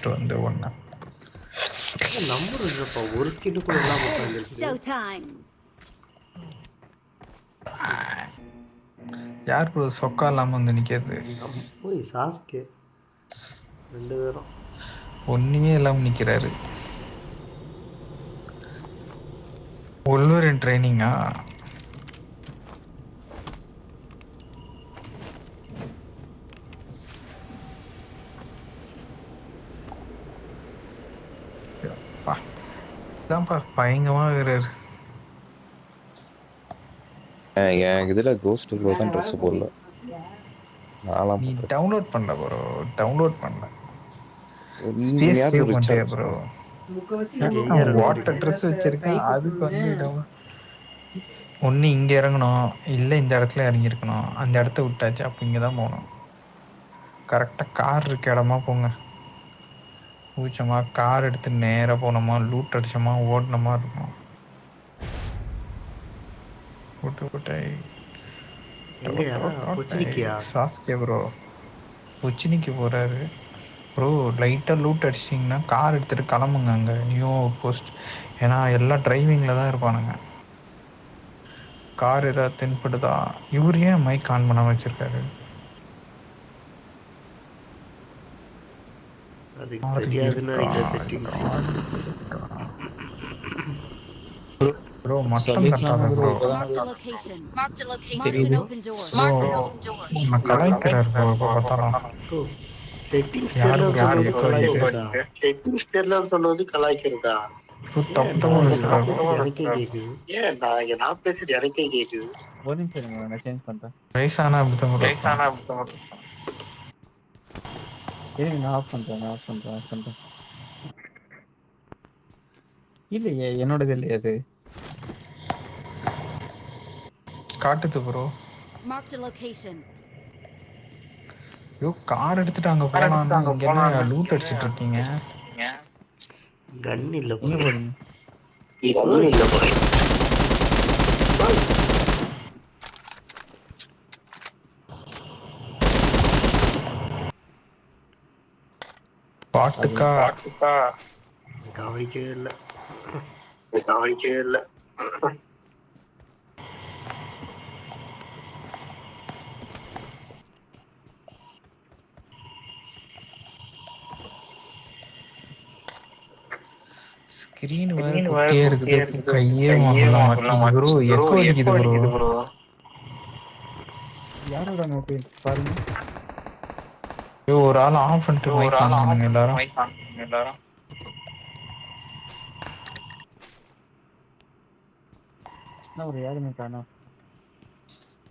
எடுத்துட்டு வந்து ஒண்ணு நம்பர் இல்லப்பா ஒரு ஸ்கின் கூட இல்லாம உட்கார்ந்துருக்கு. யார் ப்ரோ சொக்கா இல்லாம வந்து நிக்கிறது? ஓய் சாஸ்கே 2 பேரும் ஒண்ணுமே இல்லாம நிக்கிறாரு. ஒல்வரின் ட்ரைனிங்கா? பயங்கரமா இருக்கிறாரு. எனக்கு இதுல கோஸ்ட் ப்ரோ தான் ட்ரெஸ் போடல. நீ டவுன்லோட் பண்ணல ப்ரோ, டவுன்லோட் பண்ணல. நீங்க யார் ப்ரோ பண்றியா ப்ரோ? வாட்டர் ட்ரெஸ் வச்சிருக்கேன், அதுக்கு வந்து ஒண்ணு இங்க இறங்கணும், இல்ல இந்த இடத்துல இறங்கி இருக்கணும். அந்த இடத்த விட்டாச்சு, அப்ப இங்கதான் போகணும். கரெக்டா கார் இருக்க இடமா போங்க. ஊச்சமா கார் எடுத்து நேரா போனோமா, லூட் அடிச்சோமா, ஓடணுமா இருக்கணும். சாஸ்கே ப்ரோ பொச்சினிக்கு போறாரு ப்ரோ. லைட்டா லூட் அடிச்சிட்டிங்கன்னா கார் எடுத்துட்டு கிளம்புங்க அங்க நியூ அவுட் போஸ்ட். ஏன்னா எல்லாம் டிரைவிங்ல தான் இருப்பானுங்க. கார் ஏதாவது தென்படுதா? இவர் ஏன் மைக் ஆன் பண்ணாம வச்சிருக்காரு? ப்ரோ மட்டம் தட்டாத ப்ரோ. தெரியுது நான் கலாய்க்கிறாரு ப்ரோ எப்ப பார்த்தாலும். செட்டிங்ஸ் யாரு தெரியல ப்ரோ சொல்றது எக்கோ கலாய்க்கிறதா? செட்டிங்ஸ் தெரியல சொல்றது கலாய்க்கிறதா? எனக்கே கேக்குது. ஏன் நான் பேசுறது எனக்கே கேக்குது. ஒரு நிமிஷம் இருங்க, நான் சேஞ்ச் பண்றேன். வயசானா அப்படித்தான் ப்ரோ. இருங்க, நான் ஆஃப் பண்றேன். இல்லையே, என்னோடது இல்லையே அது. காட்டுது ப்ரோ. ஐயோ கார் எடுத்துட்டு அங்க போனான்னா இங்க என்ன லூட் அடிச்சிட்டு இருக்கீங்க? கன் இல்ல எங்க போறீங்க? பாட்டுக்கா கவனிக்கவே இல்ல. ஸ்கிரீன் வேற குட்டியா இருக்குது, கையே முதல்ல மாட்டேங்குது ப்ரோ. எக்கோ அடிக்குது ப்ரோ. யாரோட நோட்டு பாருங்க. ஐயோ ஒரு ஆள் ஆஃப் பண்ணிட்டு மைக் ஆன் பண்ணுங்க எல்லாரும். என்ன ஒரு யாருமே காணோம்.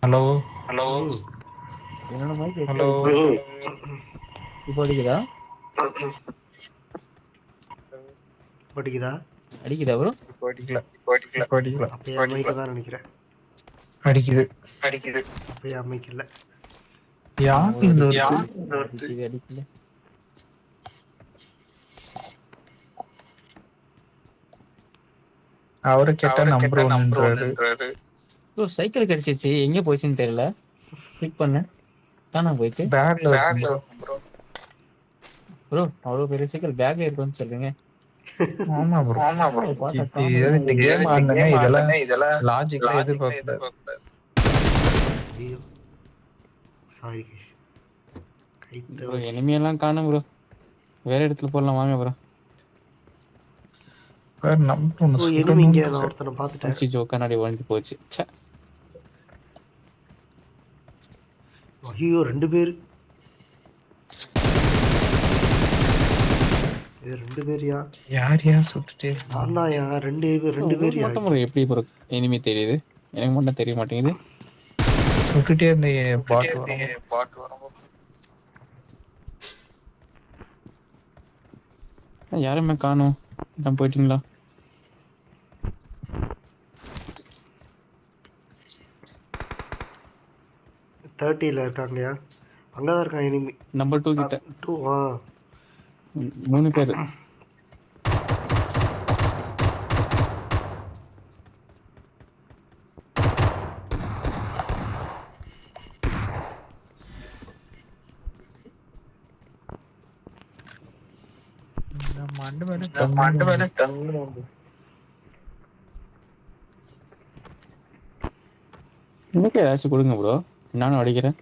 ஹலோ என்னோட மைக் ஹலோ இப்போ அடிக்குதா ப்ரோ? அடிக்கல. அப்பயே அமைக்க தான் நினைக்கிறேன். அடிக்குது. அப்பயே அமைக்கல. அடிக்கல. அவரை கேட்டா நம்பர் ஒன்றாரு. ப்ரோ சைக்கிள் கிடைச்சிச்சு, எங்க போச்சுன்னு தெரியல. கிளிக் பண்ண தானா போயிடுச்சு. பேக்ல ப்ரோ அவ்வளவு பெரிய சைக்கிள் பேக்ல இருக்குன்னு சொல்றீங்க? ஆமா ப்ரோ. இந்த கேம் ஆடுனே இதெல்லாம் லாஜிக்ல எதிர்பார்க்க கூடாது. சாரி ப்ரோ எனிமி எல்லாம் காணோம் ப்ரோ. வேற இடத்துல போடலாம் வாங்க ப்ரோ. வேற நம்பர் ஒன்னு எனிமி இங்க சுடணும். நான் ஒருத்தனை பார்த்துட்டேன். ஜோ கண்ணாடி உடைஞ்சு போச்சு. ஐயோ 2 பேர். இது 2 பேர்யா? யாரையா சுட்டுட்டே ஆனாயா 2 பேர் மட்டும் ப்ரோ. எப்படி ப்ரோ எனிமி தெரியுது? எனக்கு மட்டும் தெரிய மாட்டேங்குது. சுட்டுட்டே இருந்த பாட் வரும். யாருமே காணோம். நான் போயிட்டீங்களா? இருக்காங்கயா? அங்கதான் இருக்கான் எனிமி. நம்பர் 2 கிட்ட 2 3 பேர். நான் மண்டு மேல டங்குன்னு வந்து. இன்னைக்கு ஏதாச்சும் கொடுங்க ப்ரோ, நானும் அடிக்கிறேன்.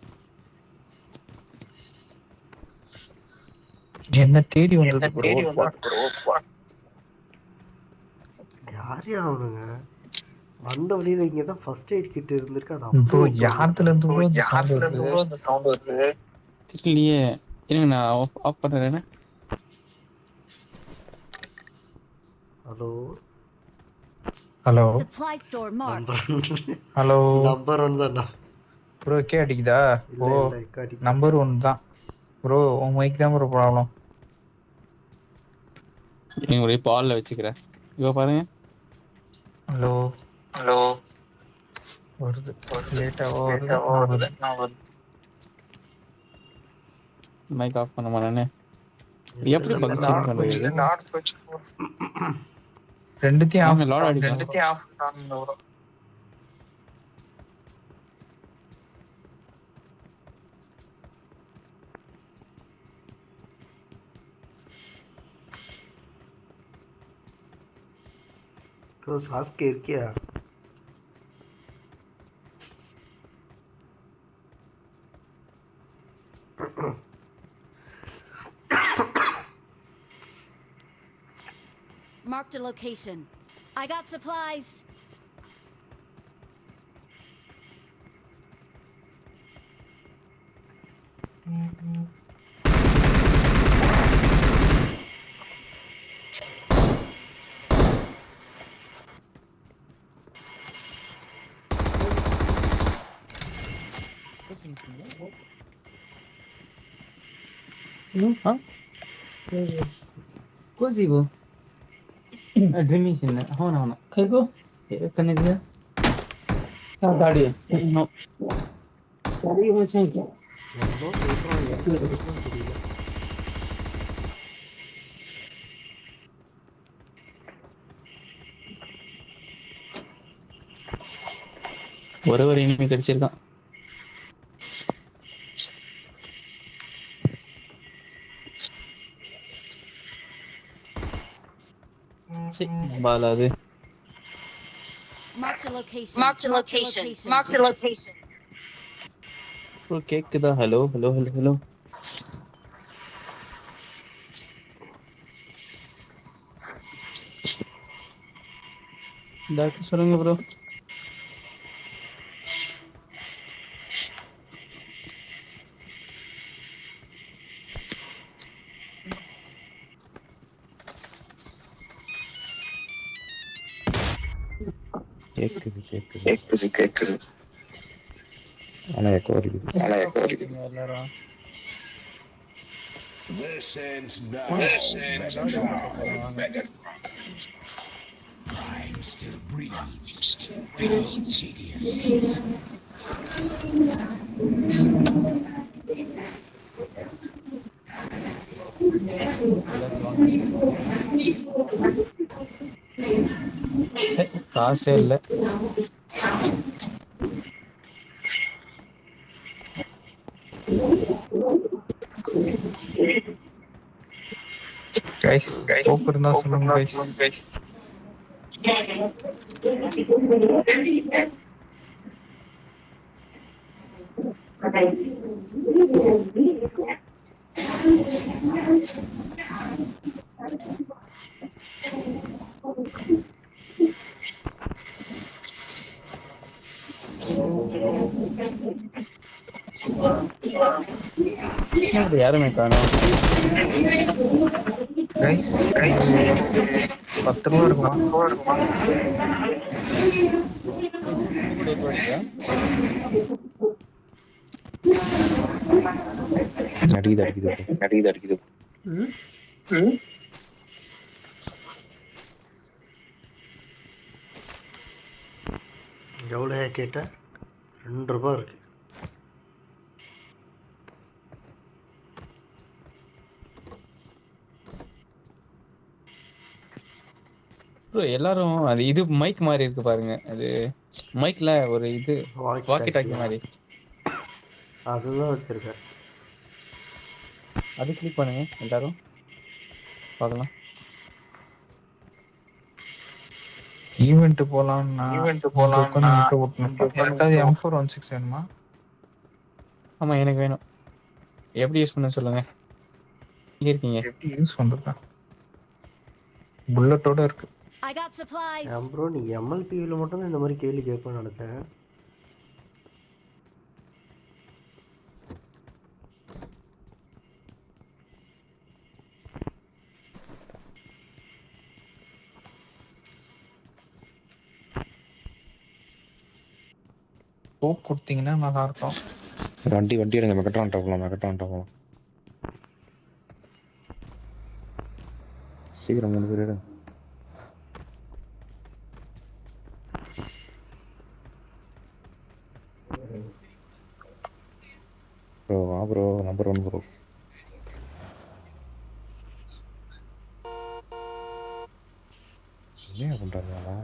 என்ன தேடி வந்தது ப்ரோ. யாரையா அவனுங்க வந்த வழியில இங்கதான் ஃபர்ஸ்ட் எய்ட் கிட் இருந்திருக்கு. அது ப்ரோ அப்படியே யார்த்துல இருந்து ப்ரோ இந்த சவுண்ட் வருது? தெரியலையே, இருங்க நான் ஆஃப் பண்ணுறேன். Hello hello Supply store marked. Hello number 1 தான்டா. ப்ரோ கே அடிக்குதா? இல்ல ஓ இல்ல காட்டி நம்பர் 1 தான் ப்ரோ. உன் மைக் தான் ப்ரோ ப்ராப்ளம். நீங்க ஒரே பால்ல வச்சுக்கிறேன். இப்போ பாருங்க. ஹலோ ஹலோ, வருது லேட்டாவோ வருது. நான் மைக் ஆஃப் பண்ண மாட்டேனே. எப்படி இல்ல, பங்கு சேஞ்ச் பண்றது? ரெண்டுத்தையும் ஆமா, ஆஃப் லாட் பண்ணு. அடிக்கும். ரெண்டுத்தையும் ஆஃப் பண்ணு ப்ரோ. ப்ரோ சாஸ்கே இருக்கியா? Marked a location. I got supplies. कोणची गो ड्रीम मशीन हो ना काय गो कनेक्ट गाडी नो गाडी हो सांग எவ்வளோ பேசுறான் எனக்கு தெரியல. ஒரே ஒரு இனிமே கிடைச்சிருக்கான். பாலாது. Marked a location. Marked a location. கேக்குதா? Hello hello hello hello. Doctor சொல்லுங்க ப்ரோ. கேக்குது. ஆனா எக்கோ அடிக்குது. எல்லாரும் This ends now. Megatron. Crime still breeds. Insidious. காசே இல்லை. கைஸ் ஸ்கோப் இருந்தா சொல்லுங்க கைஸ். யாருமே காணோம். கைஸ் 10 ரூபா இருக்குமா? அடிக்குது. எவ்வளோ கேட்ட? 2 ரூபா இருக்கு. எல்லாரும் அது இது மைக் மாதிரி இருக்கு பாருங்க. அது மைக்ல ஒரு இது வாக்கி டாக்கி மாதிரி. அதுதான் வச்சிருக்கேன். அது கிளிக் பண்ணுங்க எல்லாரும் பார்க்கலாம். ஈவென்ட் போலாம்னா உட்காந்து முட்டை ஓட்டணும். யாருக்காவது M416 வேணுமா? ஆமா எனக்கு வேணும். எப்படி யூஸ் பண்ண சொல்லுங்க. இங்க இருக்கீங்க. எப்படி யூஸ் பண்றதா? புல்லட்டோட இருக்கு. I got supplies. ப்ரோ நீ MLPல மட்டும் தான் இந்த மாதிரி கேள்வி கேட்பேன்னு நினைச்சேன். ஸ்கோப் கொடுத்தீங்கன்னா நல்லா இருக்கும். வண்டி எடுங்க. மெகட்ரான் போகலாம். சீக்கிரம் 3 பேர் எடுங்க. ப்ரோ வா ப்ரோ. Number 1 bro. என்ன பண்றாங்களா?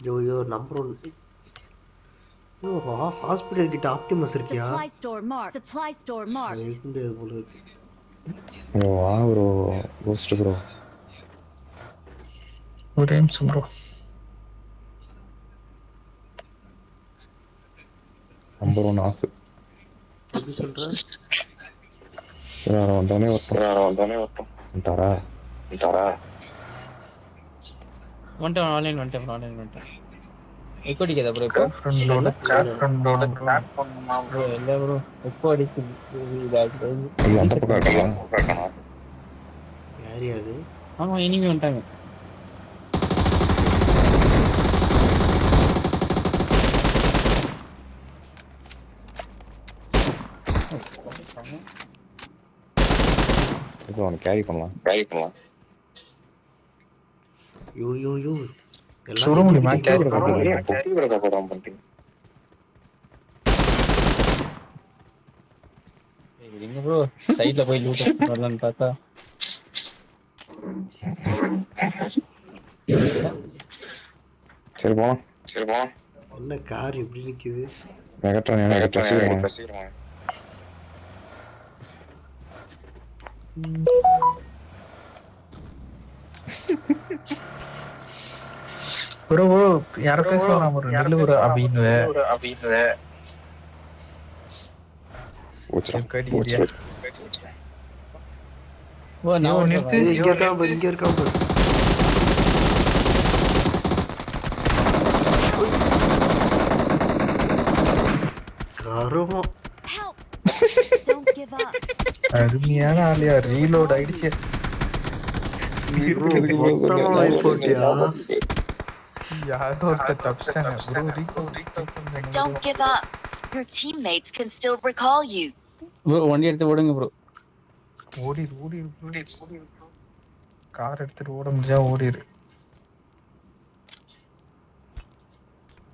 யோ நம்பர் 1. யோ ஹாஸ்பிடல் கிட்ட ஆப்டிமஸ் இருக்கியா? Supply store marked. Supply store marked. இருக்குண்டே போல இருக்கு. ப்ரோ வா ப்ரோ. Cost bro. ஒரு நிமிஷம் ப்ரோ. Number 1 of. எப்படி சொல்ற? யாரோ வந்தானே வரட்டும். வந்துட்டாரா? வந்துட்டேன். எக்கோ அடிக்காதா ப்ரோ இப்போ? ஃப்ரெண்டோட சாட் ஃப்ரெண்டோட ப்ரோ இல்ல ப்ரோ எக்கோ அடிக்குது. ஐயோ அந்த பக்கம் இருக்கலாம். யாரு அது? ஆமா இனிமே வந்துட்டாங்க. இப்போ அவனை கேரி பண்ணலாம். யோ சுட முடியுமா? கேரி கேரி எங்க ப்ரோ சைடுல போய் லூட் பண்ணலாம்னு பார்த்தா சரி போலாம். என்ன கார் எப்படி நிக்குது? மெகட்ரான் சீக்கிரம். ப்ரோ யார பேசுவாங்க ஒரு நல்ல ஒரு அப்படின்னு போச்சு. ஓ நான் நிறுத்து. இங்க இருக்கான் பாரு. கருமம். Help. Don't give up. அருமையான ஆளியா ரீலோட் ஆயிடுச்சு. யாரோ ஒருத்தர் தப்பிச்சிட்டாங்க. Don't give up. Your teammates can still recall you. Bro வண்டி எடுத்து ஓடுங்க ப்ரோ. ஓடிரு. கார் எடுத்துட்டு ஓட முடிஞ்சா ஓடிரு.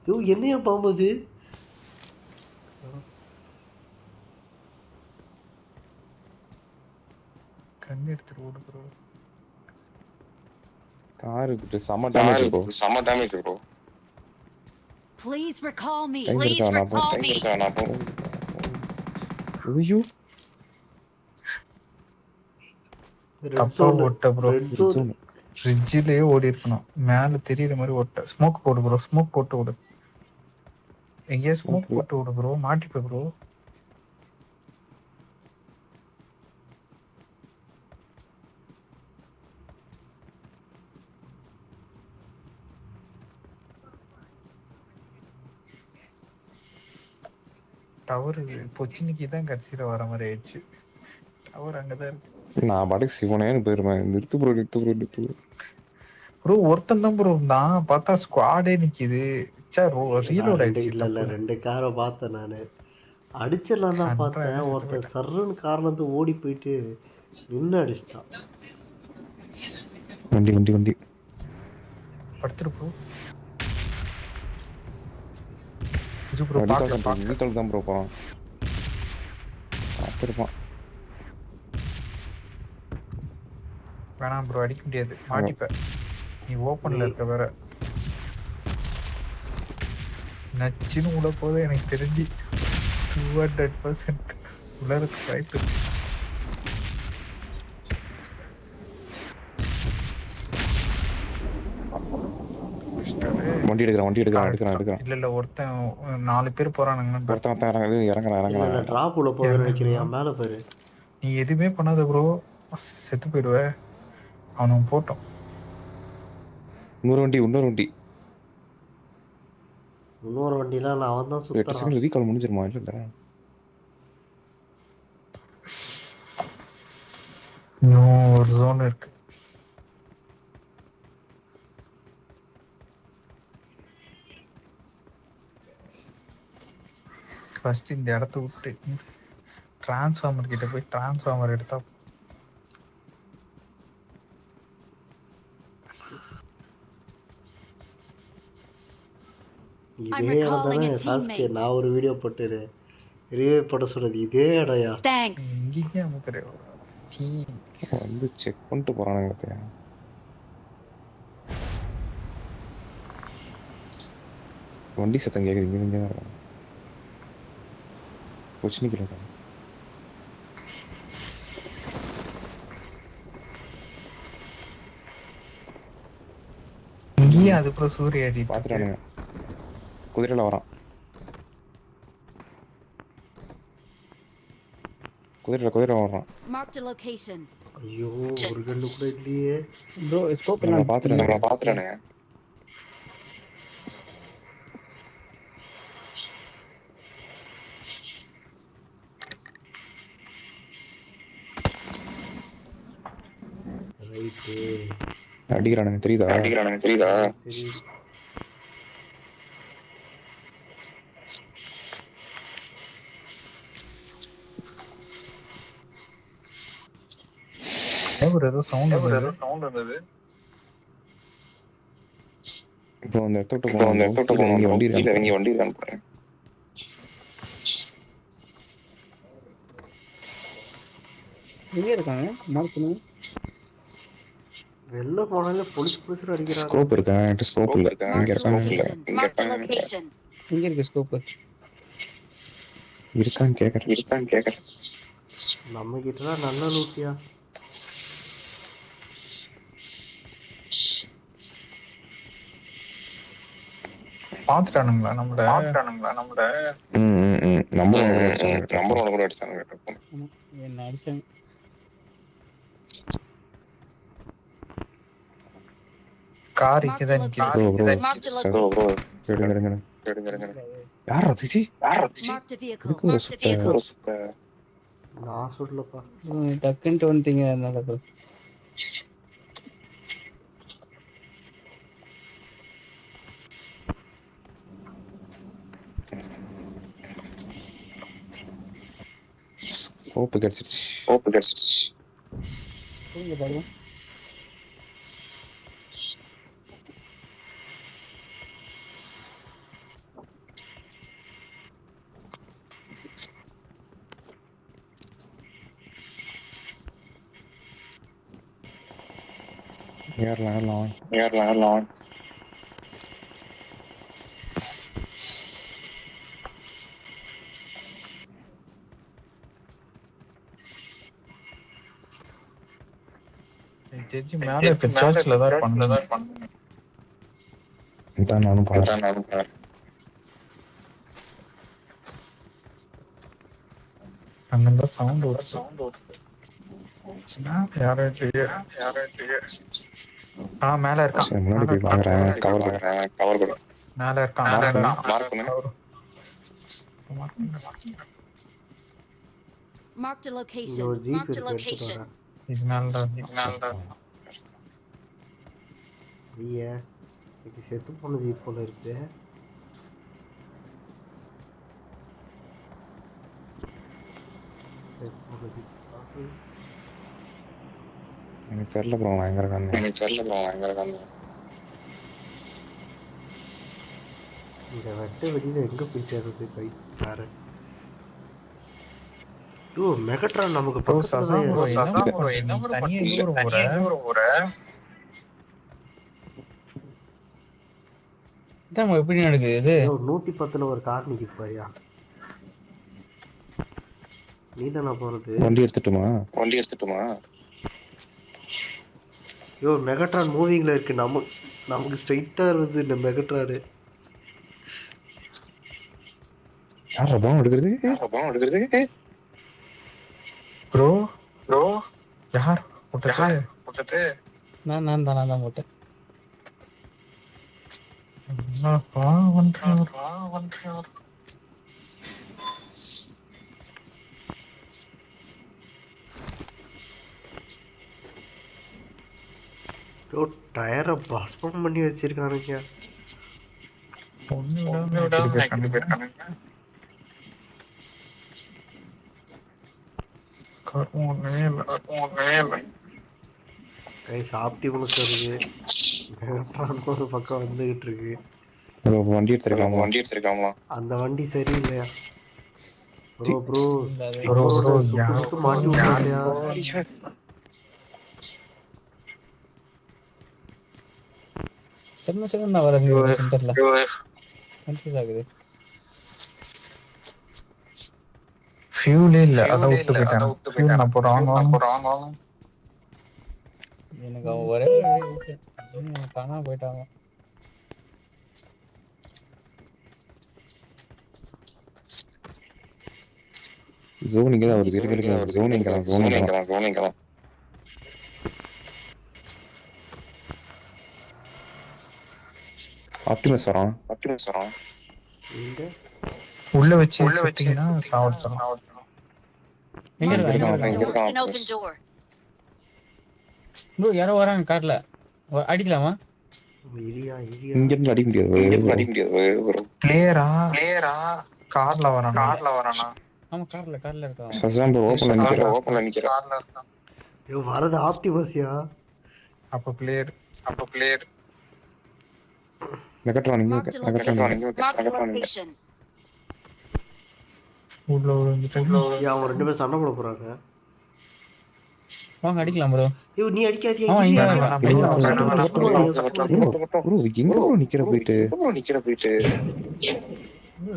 யோ என்னையா பாம்பது? கண்ணு எடுத்துட்டு ஓடு ப்ரோ. காருக்கு செம damage bro. Please recall me. ஐயோ தப்பா ஓட்ட ப்ரோ. ஃப்ரிட்ஜிலே ஓடி இருக்கணும். மேல தெரியற மாதிரி ஓட்ட. ஸ்மோக் போடு ப்ரோ. ஸ்மோக் போட்டு ஓடு. எங்கேயா ஸ்மோக் போட்டு ஓடு ப்ரோ. மாட்டிப்ப ப்ரோ. டவர் பொச்சினிக்கு தான் கடைசியில வர மாதிரி ஆயிடுச்சு. டவர் அங்கதான் இருக்கு. நான் பாட்டுக்கு சிவனேன்னு போயிருவேன். நிறுத்து ப்ரோ. ப்ரோ ஒருத்தன் தான் ப்ரோ இருந்தான். பார்த்தா ஸ்குவாடே நிக்குது. ரீலோட் ஆயிடுச்சு. இல்ல 2 காரை பார்த்தேன் நானு. அடிச்சிடலாம் தான் பார்த்தேன். ஒருத்தர் சர்ன்னு காரணத்தை ஓடி போயிட்டு நின்று அடிச்சிட்டான். வண்டி படுத்துரு ப்ரோ. வீட்டில் தான் ப்ரோ போகிறான். பார்த்துருப்பான். வேணாம் ப்ரோ அடிக்க முடியாது. மாட்டிப்ப. நீ ஓப்பன்ல இருக்க வேற. நச்சுன்னு உள்ள போது எனக்கு தெரிஞ்சு 200% உலரத்துக்கு வாய்ப்பு இருக்கு. வண்டி எடுக்கிறான். இல்ல ஒருத்தன் 4 பேர் போறானுங்கன்னு பாரு. ஒருத்தன் இறங்குறான். டிராப் உள்ள போக நினைக்கிறியா? மேல பாரு. நீ எதுவுமே பண்ணாத ப்ரோ, செத்து போயிடுவ. அவனும் போட்டோம். இன்னொரு வண்டி. இன்னொரு வண்டிலாம் இல்லை, அவன் தான் 8 சுத்தறான். Second recall முடிஞ்சிருமா? இல்ல இன்னும் ஒரு ஜோன் இருக்கு. ஃபர்ஸ்ட் இந்த இடத்த விட்டு டிரான்ஸ்ஃபார்மர் கிட்ட போய் டிரான்ஸ்ஃபார்மர் எடுத்தா இதே இடம் தானே சாஸ்கே, நான் ஒரு வீடியோ போட்டு ரிவ்யூ போட சொன்னது இதே இடம்யா. Thanks. இங்கேயே அமுக்குறேன். வந்து செக் பண்ணிட்டு போறானுங்க. வண்டி சத்தம் கேக்குது. இங்க தான் கொச்சினிக்கல. இங்கேயே அதுக்கப்புறம் சூரிய அடி பாத்துட்டானுங்க. குதிரையில வரான். குதிரை வரான். Marked a location. ஐயோ, ஒரு கல்லு கூட இல்லையே. ப்ரோ ஸ்கோப் நான் பாத்துட்டானுங்க. ரைட்டு. அடிக்கிறானுங்க தெரியுதா? தெரியுது. ஏதோ சவுண்ட் வந்தது. இப்போ அந்த இடத்துக்கு போகணும். வண்டி இருக்கான்னு பாருங்க. எங்க இருக்காங்க? மார்க் பண்ணுங்க. வெளில போனாலே போலீஸ் அடிக்கிறாங்க. ஸ்கோப் இருக்கா? என்கிட்ட ஸ்கோப் இல்ல. Marked a location. எங்க இருக்கு ஸ்கோப்? இருக்கான்னு கேக்குறேன். நம்ம கிட்ட நல்ல லூட்டியா. பாத்துட்டானுங்களா நம்மள? நம்பர் கூட அடிச்சாங்க. என்ன அடிச்சாங்க? கார் இங்க தான் நிக்குது. யாரா சிச்சி? Marked a vehicle. நான் சொல்லப்பா. டக்குன்ட்டு வந்துட்டீங்க அதனால ப்ரோ. ஸ்கோப் கிடைச்சிருச்சு. இங்க பாருங்க. ஏறலாம். தெரிஞ்சு மேல இருக்க சர்ச்ல தான் பண்ணணும். இதான் நானும் பாக்குறேன். அங்க சவுண்ட் வருது. யாரும் இல்லையே. மேல இருக்கான். முன்னாடி போய் பாக்குறேன். கவர் கூட மேல இருக்கான். Marked a இங்க location. ஒரு ஜீப் இருக்கு, எடுத்துட்டு வரேன். இதனாலதான் ஐயா, இது செத்து போன ஜீப் போல இருக்கு. எனக்கு தெரியல ப்ரோ, நான் எங்க இருக்கான்னு. இந்த வெட்ட வெளியில எங்க போய் சேர்றது பைக் காரு? ஓ, மெகட்ரான் நமக்கு பக்கத்துல தான் இருக்கு. தனியா எங்க போற? இதான் எப்படி நடக்குது இது? 110ல ஒரு கார் நிக்குது பாரியா. நீ தானே போறது? வண்டி எடுத்துட்டுமா? மெகட்ரான் மூவிங்ல இருக்கு. நமக்கு ஸ்ட்ரைட்டா வருது இந்த மெகட்ரான். யாரா பாவம் எடுக்கிறது? ப்ரோ யார் போட்டது? நான் தான் போட்டேன். டயரை பஸ்பம் பண்ணி வச்சிருக்கானுங்க. ஆப்டிமஸ் வருது, ஒரு பக்கம் வந்துகிட்டு இருக்கு. வண்டி எடுத்துருக்காங்களா? அந்த வண்டி சரியில்லையா ப்ரோ? ப்ரோ மாட்டி விட்டாங்கயா. செம்ம வரது சென்டர்ல கன்ஃபியூஸ் ஆகுது. ஃபியூலே இல்ல, அத விட்டு போயிட்டான். ஃபியூல் நான் போறான். எனக்கு அவன் ஒரே காணாம போயிட்டாங்க. ஜோன் இங்க தான் வருது. ஜோன் இங்க. ஆப்டிமஸ் வரான். உள்ள வச்சு சுத்தீங்கன்னா சாவடிச்சிடலாம். எங்க An open door. ப்ரோ யாரோ வராங்க கார்ல, அடிக்கலாமா? இங்க இருந்து அடிக்க முடியாது. பிளேயரா கார்ல வரானா? ஆமா கார்ல இருக்கான். சஸ்வான் ப்ரோ ஓபன்ல நிக்கிறா. ஐயோ வரது ஆப்டிமஸ்யா. அப்ப பிளேயர் மெகட்ரான் Marked a location. உள்ள வந்துட்டு அவங்க 2 பேரும் சண்டை போட போறாங்க. வாங்க அடிக்கலாம் ப்ரோ. ஐயோ நீ அடிக்காதீங்க. ஆமா இங்க ப்ரோ எங்க ப்ரோ நிக்கிற போயிட்டு?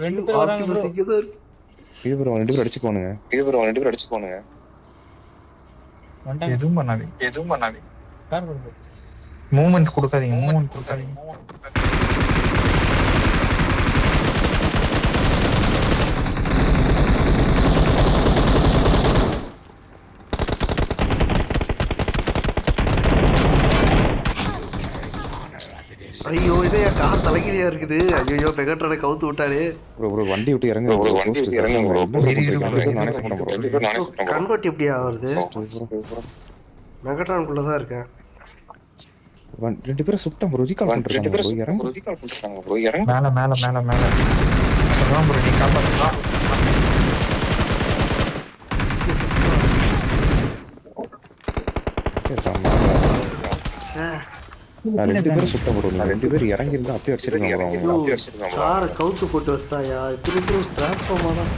ரெண்டு பேர் வராங்க ப்ரோ. இது ப்ரோ 2 பேர் அடிச்சுக்கோணுங்க. வந்தாங்க. எதுவும் பண்ணாதீங்க. கார் போடு. மூவ்மெண்ட் கொடுக்காதீங்க. ஐயோ இதே கார் தலைகிரியா இருக்குது. ஐயோ மெகட்ரானை கவுத்து விட்டாரு. ப்ரோ வண்டி விட்டு இறங்க ப்ரோ. நானே சொல்றேன் ப்ரோ. கன்வெர்ட் எப்படி ஆகுறது? மெகட்ரானுக்குள்ள தான் இருக்கேன். 2 பேரும் சுத்தம் ப்ரோ. ரீகால் பண்றாங்க ப்ரோ. இறங்க. மேல அதான் ப்ரோ நீ காப்பாத்தலாம். நான் 2 பேரும் சுத்தம் ப்ரோ. 2 பேர் இறங்கி இருந்தா அப்படியே அடிச்சிருக்காங்க ப்ரோ. காரை கவுத்து போட்டு வச்சாயா? திரும்ப டிரான்ஸ்ஃபார்மா தான்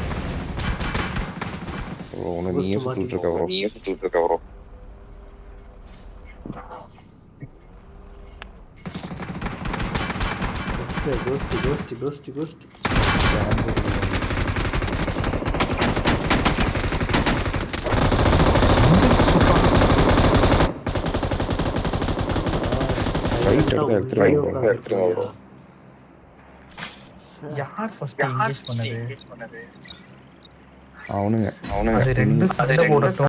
ப்ரோ. நீயே சுத்திட்டு இருக்க ப்ரோ. கோஸ்ட். ஃபைட் எடுத்துறாங்க. யார் ஃபர்ஸ்ட் என்கேஜ் பண்ணது? அவனுங்க அது 2 சண்டை போடட்டும்.